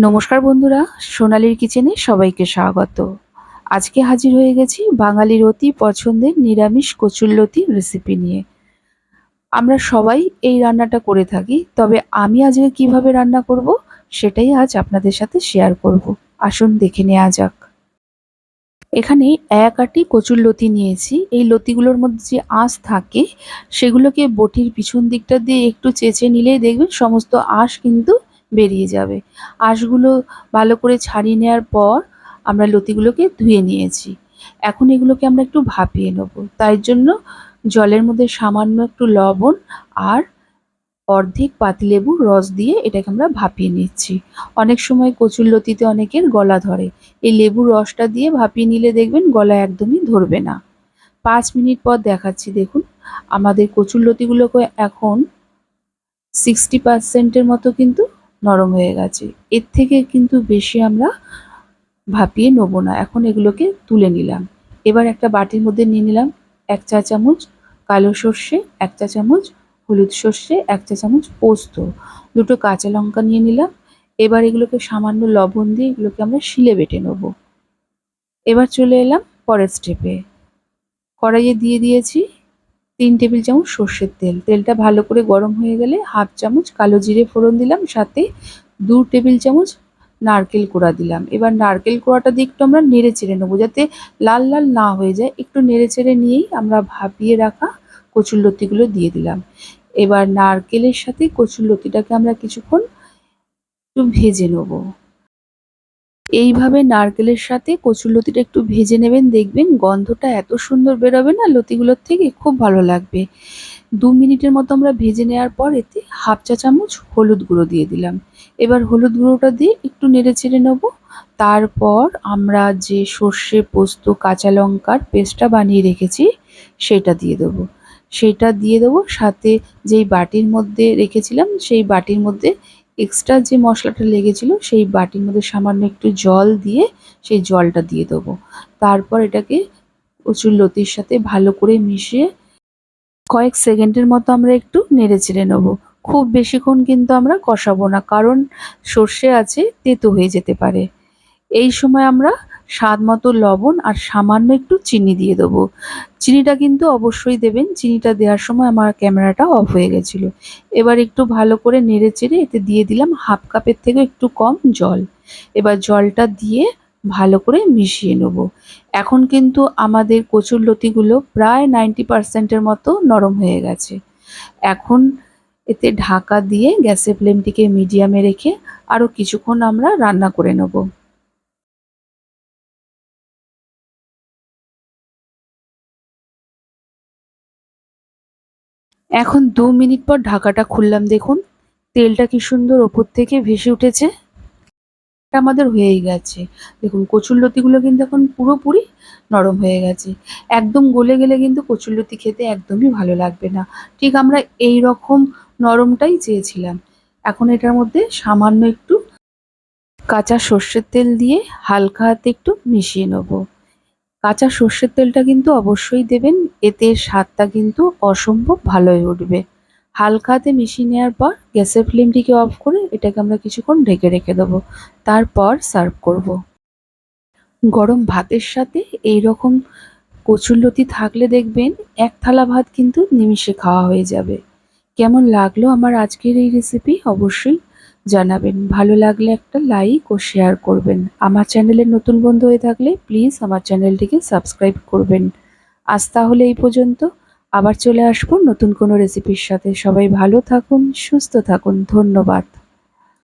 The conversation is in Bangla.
নমস্কার বন্ধুরা, সোনালীর কিচেনে সবাইকে স্বাগত। আজকে হাজির হয়ে গেছি বাঙালির অতি পছন্দের নিরামিষ কচুরলতি রেসিপি নিয়ে। আমরা সবাই এই রান্নাটা করে থাকি, তবে আমি আজকে কিভাবে রান্না করব সেটাই আজ আপনাদের সাথে শেয়ার করব। আসুন দেখে নেওয়া যাক। এখানে এক আঁটি কচুরলতি নিয়েছি। এই লতিগুলোর মধ্যে যে আঁশ থাকে সেগুলোকে বটির পিছন দিকটা দিয়ে একটু চেঁচে নিলেই দেখবেন সমস্ত আঁশ কিন্তু বেরিয়ে যাবে। আঁশগুলো ভালো করে ছাড়িয়ে নেওয়ার পর আমরা লতিগুলোকে ধুয়ে নিয়েছি। এখন এগুলোকে আমরা একটু ভাপিয়ে নেব। তাই জন্য জলের মধ্যে সামান্য একটু লবণ আর অর্ধেক পাতিলেবুর রস দিয়ে এটাকে আমরা ভাপিয়ে নিচ্ছি। অনেক সময় কচুরলতিতে অনেকের গলা ধরে। এই লেবুর রসটা দিয়ে ভাপিয়ে নিলে দেখবেন গলা একদমই ধরবে না। ৫ মিনিট পর দেখাচ্ছি, দেখুন আমাদের কচুরলতিগুলোকে এখন 60% এর মতো কিন্তু নরম হয়ে গেছে। এর থেকে কিন্তু বেশি আমরা ভাপিয়ে নেব না। এখন এগুলোকে তুলে নিলাম। এবার একটা বাটির মধ্যে নিয়ে নিলাম ১ চা চামচ কালো সর্ষে, ১ চা চামচ হলুদ সর্ষে, ১ চা চামচ পোস্ত, ২টো কাঁচা লঙ্কা নিয়ে নিলাম। এবার এগুলোকে সামান্য লবণ দিয়ে এগুলোকে আমরা শিলে বেটে নেব। এবার চলে এলাম পরের স্টেপে। কড়াইয়ে দিয়ে দিয়েছি ৩ টেবিল চামচ সর্ষের তেল। তেলটা ভালো করে গরম হয়ে গেলে 1/2 চামচ কালো জিরে ফোড়ন দিলাম, সাথে ২ টেবিল চামচ নারকেল কোড়া দিলাম। এবার নারকেল কোড়াটা দিয়ে একটু আমরা নেড়ে চেড়ে নেবো, যাতে লাল লাল না হয়ে যায়। একটু নেড়ে চেড়ে নিয়েই আমরা ভাপিয়ে রাখা কচুরলতিগুলো দিয়ে দিলাম। এবার নারকেলের সাথে কচুরলতিটাকে আমরা কিছুক্ষণ একটু ভেজে নেবো। এইভাবে নারকেলের সাথে কচুরলতিটা একটু ভেজে নেবেন, দেখবেন গন্ধটা এত সুন্দর বেরোবে না লতিগুলোর থেকে, খুব ভালো লাগবে। ২ মিনিটের মতো আমরা ভেজে নেওয়ার পর এতে 1/2 চা চামচ হলুদ গুঁড়ো দিয়ে দিলাম। এবার হলুদ গুঁড়োটা দিয়ে একটু নেড়ে চেড়ে নেবো। তারপর আমরা যে সর্ষে, পোস্ত, কাঁচা লঙ্কার পেস্টটা বানিয়ে রেখেছি সেটা দিয়ে দেবো। সেটা দিয়ে দেবো, সাথে যেই বাটির মধ্যে রেখেছিলাম সেই বাটির মধ্যে এক্সট্রা যে মশলাটা লেগেছিল সেই বাটির মধ্যে সামান্য একটু জল দিয়ে সেই জলটা দিয়ে দেবো। তারপর এটাকে কচুরলতির সাথে ভালো করে মিশিয়ে কয়েক সেকেন্ডের মতো আমরা একটু নেড়ে চেড়ে নেবো। খুব বেশিক্ষণ কিন্তু আমরা কষাবো না, কারণ সর্ষে আছে, তেতো হয়ে যেতে পারে। এই সময় আমরা স্বাদ মতো লবণ আর সামান্য একটু চিনি দিয়ে দেবো। চিনিটা কিন্তু অবশ্যই দেবেন। চিনিটা দেওয়ার সময় আমার ক্যামেরাটা অফ হয়ে গেছিলো। এবার একটু ভালো করে নেড়ে চেড়ে এতে দিয়ে দিলাম 1/2 কাপের থেকে একটু কম জল। এবার জলটা দিয়ে ভালো করে মিশিয়ে নেব। এখন কিন্তু আমাদের কচুরলতিগুলো প্রায় 90% এর মতো নরম হয়ে গেছে। এখন এতে ঢাকা দিয়ে গ্যাসের ফ্লেমটিকে মিডিয়ামে রেখে আরও কিছুক্ষণ আমরা রান্না করে নেব। এখন ২ মিনিট পর ঢাকাটা খুললাম, দেখুন তেলটা কি সুন্দর ওপর থেকে ভেসে উঠেছে। এটা আমাদের হয়েই গেছে। দেখুন কচুরলতিগুলো কিন্তু এখন পুরোপুরি নরম হয়ে গেছে। একদম গলে গেলে কিন্তু কচুরলতি খেতে একদমই ভালো লাগবে না। ঠিক আমরা এইরকম নরমটাই চেয়েছিলাম। এখন এটার মধ্যে সামান্য একটু কাঁচা সর্ষের তেল দিয়ে হালকা হাতে একটু মিশিয়ে নেব। কাঁচা সর্ষের তেলটা কিন্তু অবশ্যই দেবেন, এতে স্বাদটা কিন্তু অসম্ভব ভালো হয়ে উঠবে। হালকা হাতে মিশিয়ে নেওয়ার পর গ্যাসের ফ্লেমটিকে অফ করে এটাকে আমরা কিছুক্ষণ ঢেকে রেখে দেবো। তারপর সার্ভ করব। গরম ভাতের সাথে এইরকম কচুরলতি থাকলে দেখবেন এক থালা ভাত কিন্তু নিমিষে খাওয়া হয়ে যাবে। কেমন লাগলো আমার আজকের এই রেসিপি অবশ্যই জানাবেন। ভালো লাগলে একটা লাইক ও শেয়ার করবেন। আমার চ্যানেলের নতুন বন্ধু হয়ে থাকলে প্লিজ আমার চ্যানেলটিকে সাবস্ক্রাইব করবেন। আজ তাহলে এই পর্যন্ত। আবার চলে আসবো নতুন কোনো রেসিপির সাথে। সবাই ভালো থাকুন, সুস্থ থাকুন। ধন্যবাদ।